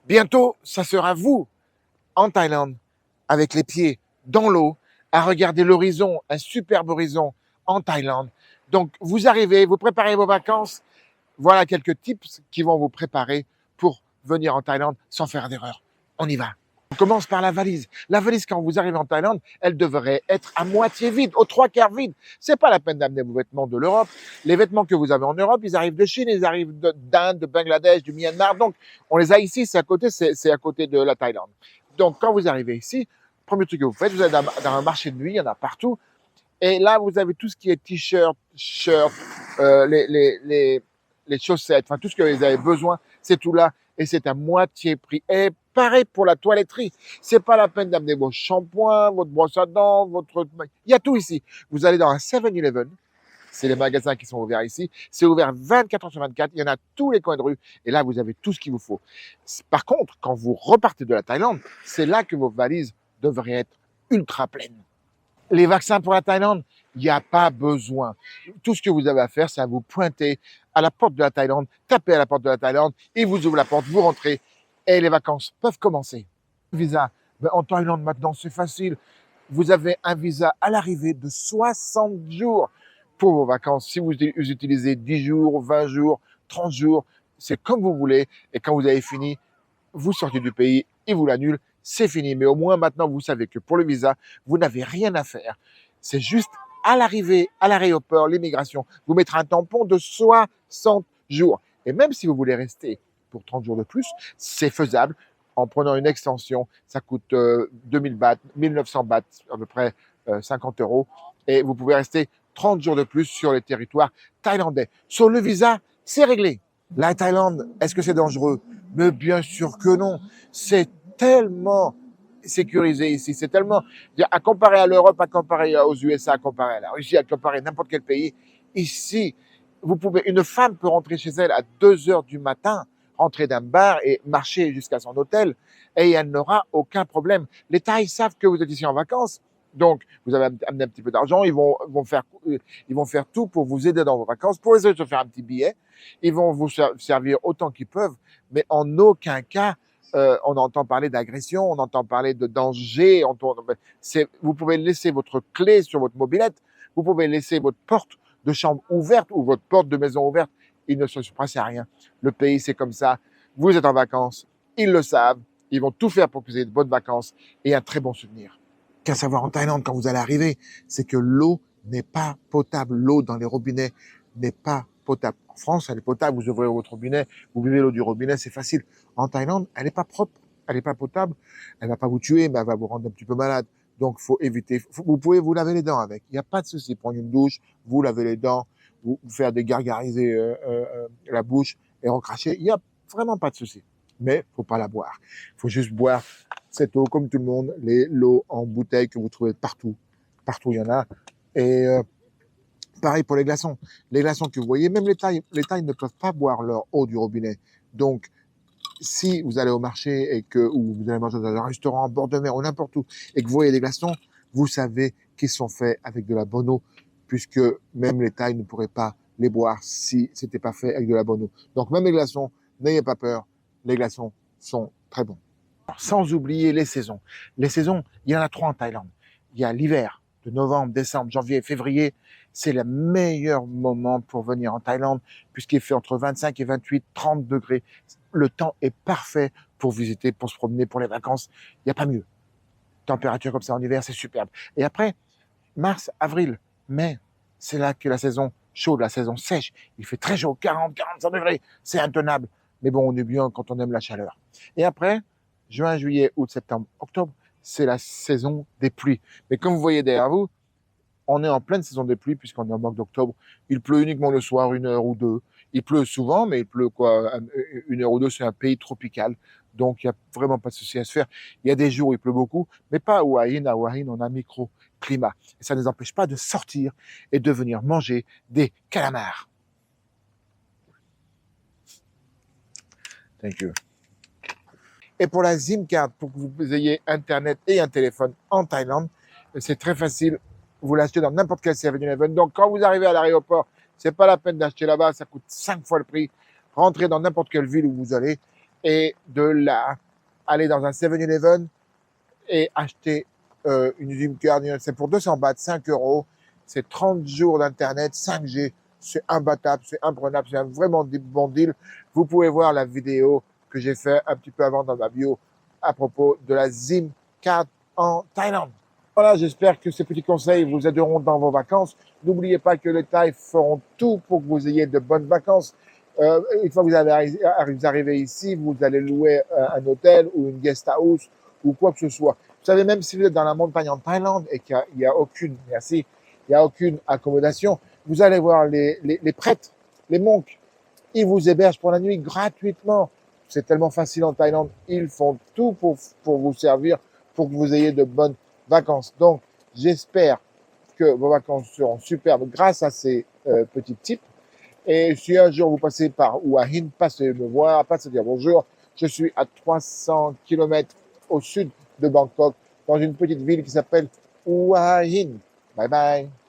Bientôt, ça sera vous, en Thaïlande, avec les pieds dans l'eau, à regarder l'horizon, un superbe horizon en Thaïlande. Donc, vous arrivez, vous préparez vos vacances. Voilà quelques tips qui vont vous préparer pour venir en Thaïlande sans faire d'erreur. On y va. On commence par la valise. La valise, quand vous arrivez en Thaïlande, elle devrait être à moitié vide, aux trois quarts vide. C'est pas la peine d'amener vos vêtements de l'Europe. Les vêtements que vous avez en Europe, ils arrivent de Chine, ils arrivent d'Inde, de Bangladesh, du Myanmar. Donc, on les a ici, c'est à côté de la Thaïlande. Donc, quand vous arrivez ici, premier truc que vous faites, vous allez dans un marché de nuit, il y en a partout. Et là, vous avez tout ce qui est t-shirt, shirt, euh, les, les, les, les chaussettes, enfin tout ce que vous avez besoin, c'est tout là et c'est à moitié prix. Et pareil pour la toiletterie, c'est pas la peine d'amener vos shampoings, votre brosse à dents, il y a tout ici. Vous allez dans un 7-Eleven, c'est les magasins qui sont ouverts ici, c'est ouvert 24 heures sur 24, il y en a tous les coins de rue et là vous avez tout ce qu'il vous faut. Par contre, quand vous repartez de la Thaïlande, c'est là que vos valises devraient être ultra pleines. Les vaccins pour la Thaïlande, il n'y a pas besoin. Tout ce que vous avez à faire, c'est à vous pointer à la porte de la Thaïlande, taper à la porte de la Thaïlande, ils vous ouvrent la porte, vous rentrez et les vacances peuvent commencer. Visa, en Thaïlande maintenant, c'est facile. Vous avez un visa à l'arrivée de 60 jours pour vos vacances. Si vous utilisez 10 jours, 20 jours, 30 jours, c'est comme vous voulez. Et quand vous avez fini, vous sortez du pays, ils vous l'annulent, c'est fini. Mais au moins maintenant, vous savez que pour le visa, vous n'avez rien à faire. C'est juste à l'arrivée, à l'aéroport, l'immigration, vous mettra un tampon de 60 jours. Et même si vous voulez rester pour 30 jours de plus, c'est faisable en prenant une extension. Ça coûte 2000 bahts, 1900 bahts, à peu près 50 euros. Et vous pouvez rester 30 jours de plus sur le territoire thaïlandais. Sur le visa, c'est réglé. La Thaïlande, est-ce que c'est dangereux? Mais bien sûr que non. C'est tellement sécurisé ici. C'est tellement, à comparer à l'Europe, à comparer aux USA, à comparer à la Russie, à comparer à n'importe quel pays. Ici, une femme peut rentrer chez elle à 2 heures du matin, rentrer d'un bar et marcher jusqu'à son hôtel et elle n'aura aucun problème. Les Thaïs savent que vous êtes ici en vacances. Donc, vous avez amené un petit peu d'argent, ils vont faire tout pour vous aider dans vos vacances, pour essayer de se faire un petit billet. Ils vont vous servir autant qu'ils peuvent, mais en aucun cas, on entend parler d'agression, on entend parler de danger. Vous pouvez laisser votre clé sur votre mobilette, vous pouvez laisser votre porte de chambre ouverte ou votre porte de maison ouverte. Il ne se passe à rien. Le pays, c'est comme ça. Vous êtes en vacances, ils le savent, ils vont tout faire pour que vous ayez de bonnes vacances et un très bon souvenir. Qu'à savoir en Thaïlande, quand vous allez arriver, c'est que l'eau n'est pas potable. L'eau dans les robinets n'est pas potable. En France, elle est potable, vous ouvrez votre robinet, vous buvez l'eau du robinet, c'est facile. En Thaïlande, elle n'est pas propre, elle n'est pas potable, elle va pas vous tuer, mais elle va vous rendre un petit peu malade. Donc, faut éviter. Vous pouvez vous laver les dents avec. Il n'y a pas de souci. Prendre une douche, vous laver les dents, vous faire des gargariser la bouche et recracher. Il n'y a vraiment pas de souci. Mais faut pas la boire. Faut juste boire cette eau comme tout le monde, l'eau en bouteille que vous trouvez partout. Partout, il y en a. Et pareil pour les glaçons. Les glaçons que vous voyez, même les Thaïs ne peuvent pas boire leur eau du robinet. Donc, si vous allez au marché ou vous allez manger dans un restaurant, en bord de mer ou n'importe où, et que vous voyez des glaçons, vous savez qu'ils sont faits avec de la bonne eau, puisque même les Thaïs ne pourraient pas les boire si c'était pas fait avec de la bonne eau. Donc, même les glaçons, n'ayez pas peur, les glaçons sont très bons. Sans oublier les saisons. Les saisons, il y en a 3 en Thaïlande. Il y a l'hiver, de novembre, décembre, janvier, février. C'est le meilleur moment pour venir en Thaïlande, puisqu'il fait entre 25 et 28, 30 degrés. Le temps est parfait pour visiter, pour se promener, pour les vacances. Il n'y a pas mieux. Température comme ça en hiver, c'est superbe. Et après, mars, avril, mai, c'est là que la saison chaude, la saison sèche. Il fait très chaud, 40, 45 degrés. C'est intenable. Mais bon, on est bien quand on aime la chaleur. Et après, juin, juillet, août, septembre, octobre, c'est la saison des pluies. Mais comme vous voyez derrière vous, on est en pleine saison des pluies puisqu'on est en mois d'octobre. Il pleut uniquement le soir, 1 heure ou 2. Il pleut souvent, mais il pleut quoi, 1 heure ou 2, c'est un pays tropical. Donc, il n'y a vraiment pas de souci à se faire. Il y a des jours où il pleut beaucoup, mais pas à Hua Hin. À Hua Hin, on a un microclimat. Et ça ne nous empêche pas de sortir et de venir manger des calamars. Thank you. Et pour la SIM card, pour que vous ayez Internet et un téléphone en Thaïlande, c'est très facile. Vous l'achetez dans n'importe quel 7-Eleven. Donc, quand vous arrivez à l'aéroport, c'est pas la peine d'acheter là-bas. Ça coûte 5 fois le prix. Rentrez dans n'importe quelle ville où vous allez et de là, aller dans un 7-Eleven et acheter une SIM card. C'est pour 200 bahts, 5 euros. C'est 30 jours d'Internet, 5G. C'est imbattable, c'est imprenable, c'est un vraiment bon deal. Vous pouvez voir la vidéo que j'ai fait un petit peu avant dans ma bio à propos de la SIM card en Thaïlande. Voilà, j'espère que ces petits conseils vous aideront dans vos vacances. N'oubliez pas que les Thaïs feront tout pour que vous ayez de bonnes vacances. Une fois que vous arrivez ici, vous allez louer un hôtel ou une guest house ou quoi que ce soit. Vous savez, même si vous êtes dans la montagne en Thaïlande et qu'il n'y a aucune, merci, il y a aucune accommodation, vous allez voir les prêtres, les monks, ils vous hébergent pour la nuit gratuitement. C'est tellement facile en Thaïlande. Ils font tout pour vous servir, pour que vous ayez de bonnes vacances. Donc, j'espère que vos vacances seront superbes grâce à ces petits tips. Et si un jour vous passez par Hua Hin, passez me voir, passez dire bonjour. Je suis à 300 km au sud de Bangkok, dans une petite ville qui s'appelle Hua Hin. Bye bye.